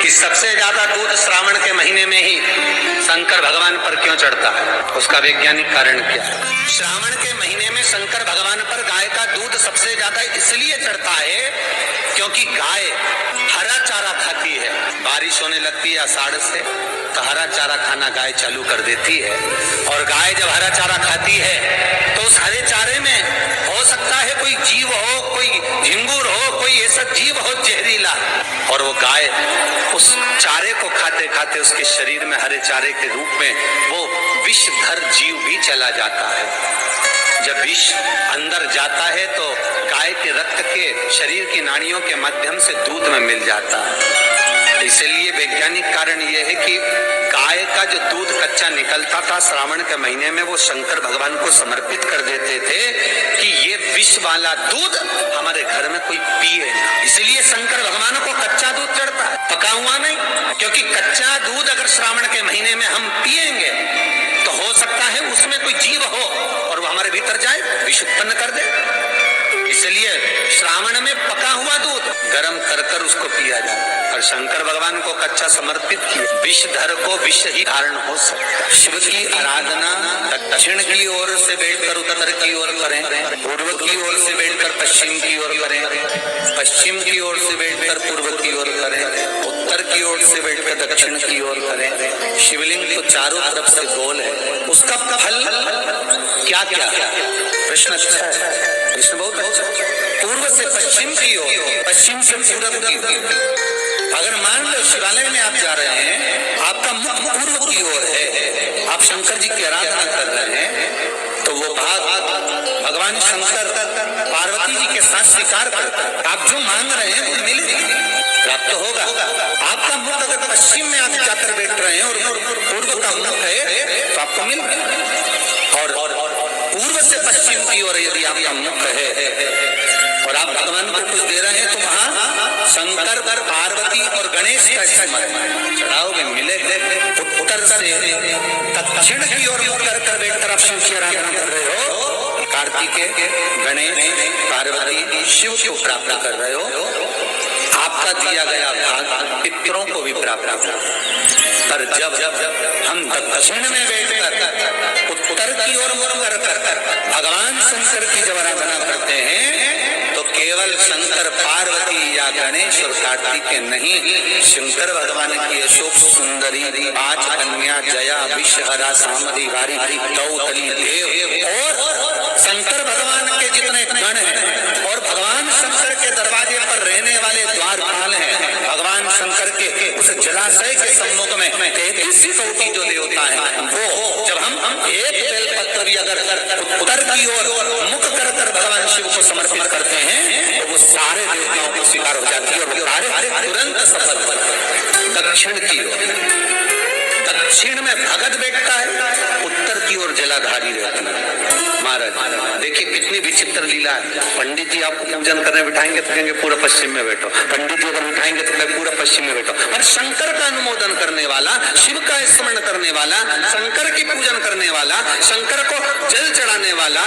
कि सबसे ज्यादा दूध श्रावण के महीने में ही शंकर भगवान पर क्यों चढ़ता है, उसका वैज्ञानिक कारण क्या है। श्रावण के महीने में शंकर भगवान पर गाय का दूध सबसे ज्यादा इसलिए चढ़ता है क्योंकि गाय हरा चारा खाती है। बारिश होने लगती है आषाढ़ से तो हरा चारा खाना गाय चालू कर देती है, और गाय जब हरा चारा खाती है तो उस हरे चारे में हो सकता है कोई जीव हो, कोई झिंगुर हो, कोई ऐसा जीव हो जहरीला, और वो गाय उस चारे को खाते खाते उसके शरीर में हरे चारे के रूप में वो विषधर जीव भी चला जाता है। जब विष अंदर जाता है तो गाय के रक्त के शरीर की नाड़ियों के माध्यम से दूध में मिल जाता है। इसलिए वैज्ञानिक कारण यह है कि गाय का जो दूध कच्चा निकलता था श्रावण के महीने में वो शंकर भगवान को समर्पित कर देते थे कि ये विष वाला दूध हमारे घर में कोई पिए ना। इसलिए शंकर भगवान को कच्चा दूध चढ़ता है, पका हुआ नहीं, क्योंकि कच्चा दूध अगर श्रावण के महीने में हम पिएंगे तो हो सकता है उसमें कोई जीव हो और वो हमारे भीतर जाए, विष उत्पन्न कर दे। इसलिए श्रावण में पका हुआ दूध गर्म कर कर उसको पिया जाए, और शंकर भगवान को कच्चा समर्पित किया। विषधर को विष ही धारण हो सकता। शिव की आराधना दक्षिण की ओर से बैठकर उत्तर की ओर करें, पूर्व की ओर से बैठकर पश्चिम की ओर करें, पश्चिम की ओर से बैठकर पूर्व की ओर करें, उत्तर की ओर से बैठकर दक्षिण की ओर करें। शिवलिंग तो चारों तरफ से गोल है, उसका फल क्या क्या? प्रश्न अच्छा है, प्रश्न बहुत अच्छा। पूर्व से पश्चिम की ओर, पश्चिम से पूर्व की ओर। अगर मान लो शिवालय में आप जा रहे हैं, आपका मुख पूर्व की ओर है, आप शंकर जी की आराधना कर रहे हैं, तो वो भाग भगवान शंकर पार्वती जी के साथ स्वीकार करता है। आप जो मांग रहे हैं वो मिलेगा, प्राप्त होगा। आपका मुख अगर पश्चिम में आप जाकर बैठ रहे हैं और पूर्व का मुख है तो आपको मिल रहा, और पूर्व से पश्चिम की ओर यदि आपका मुख है और आप भगवान को कुछ दे रहे हैं तो वहां शंकर पार्वती और गणेश का स्मरण चढ़ाओगे, मिलेगा। उत्तर से दक्षिण की ओर मुख कर बैठकर आप शिव की आराधना कर रहे हो, कार्तिकेय गणेश पार्वती शिव को प्राप्त कर रहे हो, आपका दिया गया भाग पितरों को भी प्राप्त होगा। पर जब हम दक्षिण में बैठकर उत्तर की ओर मुख कर भगवान शंकर की जब आराधना करते हैं तो केवल शंकर पार्वती या गणेश और कार्तिकेय नहीं, शंकर भगवान की अशोक सुंदरी, पांच कन्या, जया, विषहरा, सामरी, वारी, दौतली देव और शंकर भगवान के जितने गण हैं और भगवान शंकर के दरवाजे पर रहने वाले द्वारपाल हैं, भगवान शंकर के उस जलाशय के सम्मुख में 33 कोटि जो देवता है, वो जब हम एक बेलपत्र भी अगर उत्तर की ओर मुख कर भगवान शिव को समर्पित करते हैं तो वो सारे देवताओं को स्वीकार हो जाती है और वो कार्य तुरंत सफल होता है। दक्षिण की ओर, दक्षिण में भगत बैठता है, उत्तर की ओर जलाधारी रहती है। महाराज देखिए कितनी विचित्र लीला है। पंडित जी आपको पूजन करने बिठाएंगे तो कहेंगे पूरा पश्चिम में बैठो, पंडित जी अगर बिठाएंगे तो कहेंगे पूरा पश्चिम में बैठो। और शंकर का अनुमोदन करने वाला, शिव का स्मरण करने वाला, शंकर की पूजन करने वाला, शंकर को जल चढ़ाने वाला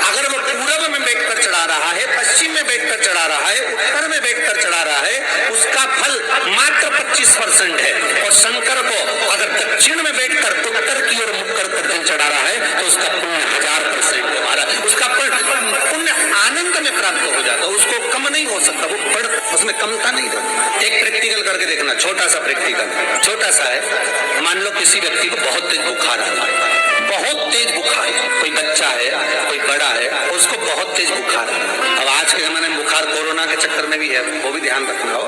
अगर वो पूर्व में बैठकर चढ़ा रहा है, पश्चिम में बैठकर चढ़ा रहा है, उत्तर में बैठकर चढ़ा रहा है, उसका फल मात्र 25% है। और शंकर को अगर दक्षिण में बैठकर उत्तर की ओर मुख कर चढ़ा रहा है तो उसका पुण्य 1000% है। हमारा उसका पुण्य आनंद में प्राप्त हो जाता है, उसको कम नहीं हो सकता, वो बढ़ उसमें कमता नहीं होती। एक प्रैक्टिकल करके देखना, छोटा सा प्रैक्टिकल, छोटा सा है। मान लो किसी व्यक्ति को बहुत तेज बुखार आ रहा है, बहुत तेज बुखार, कोई बच्चा है, कोई बड़ा है, उसको बहुत तेज बुखार है। अब आज के जमाने में बुखार कोरोना के चक्कर में भी है, वो भी ध्यान रखना हो।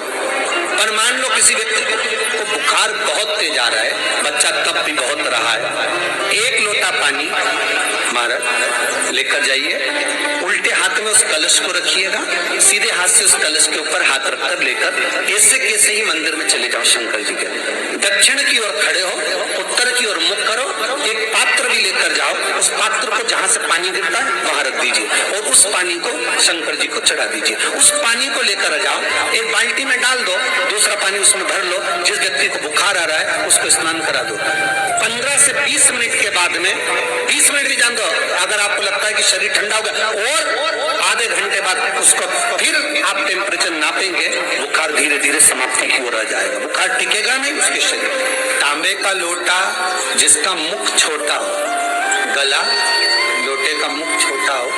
पर मान लो किसी व्यक्ति को बुखार बहुत तेज आ रहा है, बच्चा तब भी बहुत रहा है, 1 लोटा पानी महाराज लेकर जाइए, उल्टे हाथ में उस कलश को रखिएगा, सीधे हाथ से उस कलश के ऊपर हाथ रखकर लेकर ऐसे कैसे ही मंदिर में चले जाओ शंकर जी के। दक्षिण की ओर खड़े हो, उत्तर की ओर मुख करो, एक पात्र भी लेकर जाओ, उस पात्र को जहां से पानी गिरता है वहां रख दीजिए और उस पानी को शंकर जी को चढ़ा दीजिए। उस पानी को लेकर जाओ, एक बाल्टी में डाल दो, दूसरा पानी उसमें भर लो, जिस व्यक्ति को बुखार आ रहा है उसको स्नान करा दो। 15 से 20 मिनट के बाद में, 20 मिनट भी जान दो, अगर आपको लगता है कि शरीर ठंडा हो गया और आधे घंटे बाद उसको फिर आप टेम्परेचर नापेंगे, बुखार धीरे धीरे समाप्ति की ओर आ जाएगा। चोखा टिकेगा नहीं उसके शरीर में। तांबे का लोटा जिसका मुख छोटा हो, गला लोटे का मुख छोटा हो,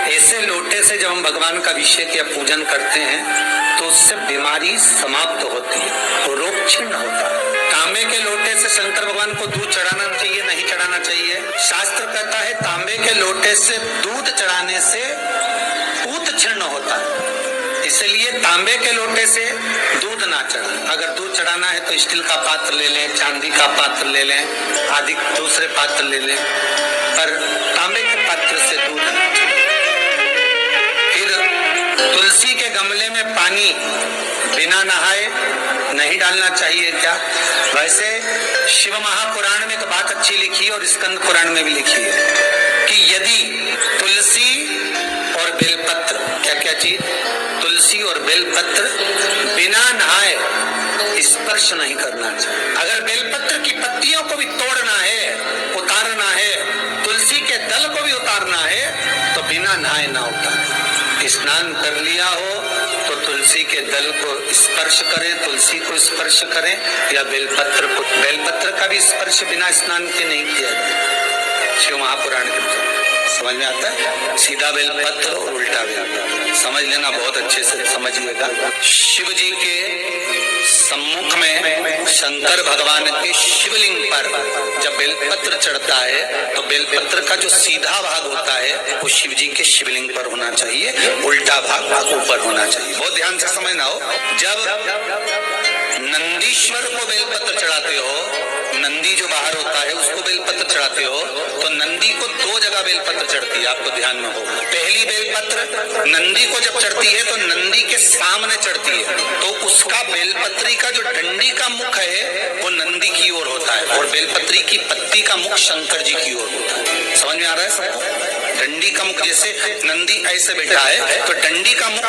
ऐसे लोटे से जब हम भगवान का अभिषेक या पूजन करते हैं तो उससे बीमारी समाप्त होती है, रोग छिन्न होता है। तांबे के लोटे से शंकर भगवान को दूध चढ़ाना चाहिए, नहीं चढ़ाना चाहिए? शास्त्र कहता है तांबे के लोटे से दूध चढ़ाने से पूत छिन्न होता है, इसलिए तांबे के लोटे से दूध ना चढ़ाएं। अगर दूध चढ़ाना है तो स्टील का पात्र ले लें, चांदी का पात्र ले लें, आदि दूसरे पात्र ले लें, पर तांबे के पात्र से दूध ना चढ़ाएं। फिर तुलसी के गमले में पानी बिना नहाए नहीं डालना चाहिए क्या? वैसे शिव महापुराण में एक बात अच्छी लिखी है और स्कंद पुराण में भी लिखी है कि यदि तुलसी और बेलपत्र, क्या क्या चीज, तुलसी और बेलपत्र बिना नहाए स्पर्श नहीं करना चाहिए। अगर बेलपत्र की पत्तियों को भी तोड़ना है, उतारना है, तुलसी के दल को भी उतारना है तो बिना नहाए ना उतारें। स्नान कर लिया हो तो तुलसी के दल को स्पर्श करें, तुलसी को स्पर्श करें या बेलपत्र को। बेलपत्र का भी स्पर्श बिना स्नान के नहीं किया जाए। शिव महापुराण के समझ में आता है? सीधा बेलपत्र और उल्टा बेलपत्र समझ लेना, बहुत अच्छे से समझिएगा। शिव जी के सम्मुख में शंकर भगवान के शिवलिंग पर जब बेलपत्र चढ़ता है तो बेलपत्र का जो सीधा भाग होता है वो शिव जी के शिवलिंग पर होना चाहिए, उल्टा भाग ऊपर होना चाहिए। बहुत ध्यान से समझना हो। जब नंदीश्वर को बेलपत्र चढ़ाते हो, नंदी जो बाहर होता है उसको बेलपत्र चढ़ाते हो तो नंदी को दो जगह बेलपत्र चढ़ती है, आपको ध्यान में होगा। पहली बेलपत्र नंदी को जब चढ़ती है तो नंदी के सामने चढ़ती है, तो उसका बेलपत्री का जो डंडी का मुख है वो नंदी की ओर होता है और बेलपत्री की पत्ती का मुख शंकर जी की ओर होता है। समझ में आ रहा है सबको? डंडी का मुख, जैसे नंदी ऐसे बैठा है तो डंडी का मुख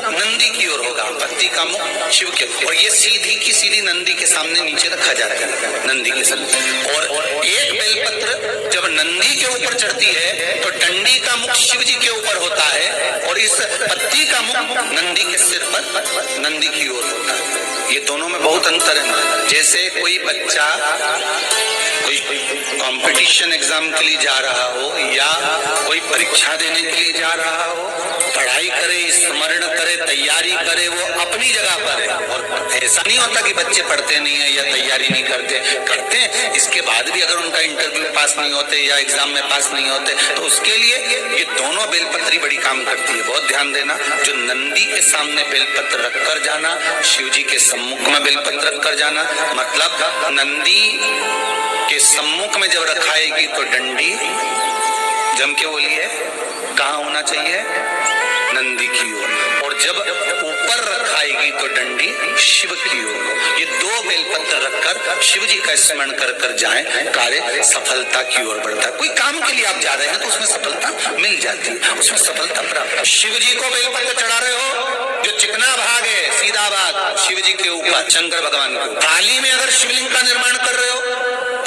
नंदी की ओर होगा, पत्ती का मुख शिव के, और ये सीधी की सीधी नंदी के सामने नीचे रखा जाता है, नंदी के सामने। और एक बेलपत्र जब नंदी के ऊपर चढ़ती है तो डंडी का मुख शिव जी के ऊपर होता है और इस पत्ती का मुख नंदी के सिर पर नंदी की ओर होता है। ये दोनों में बहुत अंतर है। जैसे कोई बच्चा कोई कंपटीशन एग्जाम के लिए जा रहा हो या कोई परीक्षा देने के लिए जा रहा हो, पढ़ाई करे, स्मरण करे, तैयारी करे, वो अपनी जगह पर है। और ऐसा नहीं होता कि बच्चे पढ़ते नहीं है या तैयारी नहीं करते हैं, इसके बाद भी अगर उनका इंटरव्यू पास नहीं होते या एग्जाम में पास नहीं होते तो उसके लिए ये दोनों बेलपत्री बड़ी काम करती है। बहुत ध्यान देना, जो नंदी के सामने बेलपत्र रख कर जाना, शिव जी के सम्मुख में बेलपत्र रख कर जाना, मतलब नंदी के सम्मुख में जब रखाएगी तो डंडी जम के बोलिए कहाँ होना चाहिए? नंदी की ओर, और जब ऊपर रखाएगी तो डंडी शिव की ओर। ये दो बेलपत्र रखकर शिव जी का स्मरण कर कर जाएं, कार्य सफलता की ओर बढ़ता है। कोई काम के लिए आप जा रहे हैं तो उसमें सफलता मिल जाती है, उसमें सफलता प्राप्त। शिव जी को बेलपत्र चढ़ा रहे हो, जो चिकना भाग है, सीधा भाग शिव जी के ऊपर, शंकर भगवान को। थाली में अगर शिवलिंग का निर्माण कर रहे हो,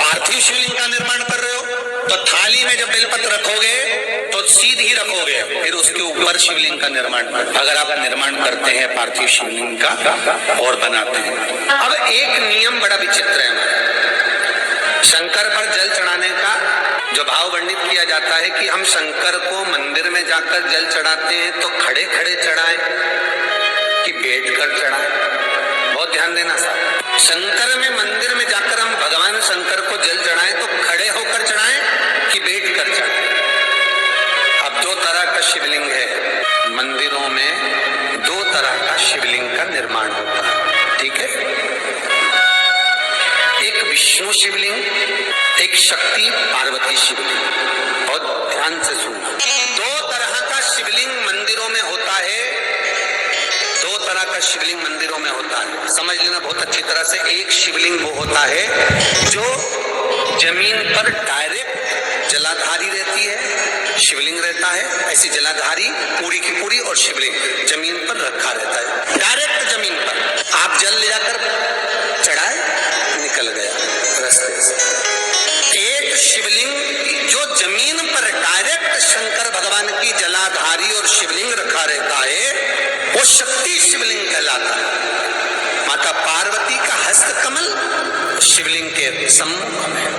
पार्थिव शिवलिंग का निर्माण कर रहे हो, तो थाली में जब बेलपत्र रखोगे तो सीधी रखोगे, फिर उसके ऊपर शिवलिंग का निर्माण। अगर आप निर्माण करते हैं पार्थिव शिवलिंग का और बनाते हैं। अब एक नियम बड़ा विचित्र है शंकर पर जल चढ़ाने का, जो भाव वर्णित किया जाता है कि हम शंकर को मंदिर में जाकर जल चढ़ाते हैं तो खड़े खड़े चढ़ाएं कि बैठ कर चढ़ाएं। बहुत ध्यान देना साहब, शंकर में मंदिर में जाकर हम भगवान शंकर को जल चढ़ाएं तो खड़े होकर चढ़ाएं कि बैठ कर चढ़ाएं। अब दो तरह का शिवलिंग है मंदिरों में, दो तरह का शिवलिंग का निर्माण होता है, ठीक है? एक विष्णु शिवलिंग, एक शक्ति पार्वती शिवलिंग। बहुत ध्यान से सुनना, दो तरह का शिवलिंग मंदिरों में होता है, दो तरह का शिवलिंग मंदिरों में होता है, समझ लेना बहुत अच्छी तरह से। एक शिवलिंग वो होता है जो जमीन पर डायरेक्ट जलाधारी रहती है, शिवलिंग रहता है, ऐसी जलाधारी पूरी की पूरी, और शिवलिंग जमीन पर रखा रहता है, डायरेक्ट जमीन पर। आप जल ले जाकर चढ़ाए, निकल गया रास्ते से। एक शिवलिंग जो जमीन पर डायरेक्ट शंकर भगवान की जलाधारी और शिवलिंग रखा रहता है वो शक्ति शिवलिंग कहलाता है। माता शिवलिंग के सम्मुख में।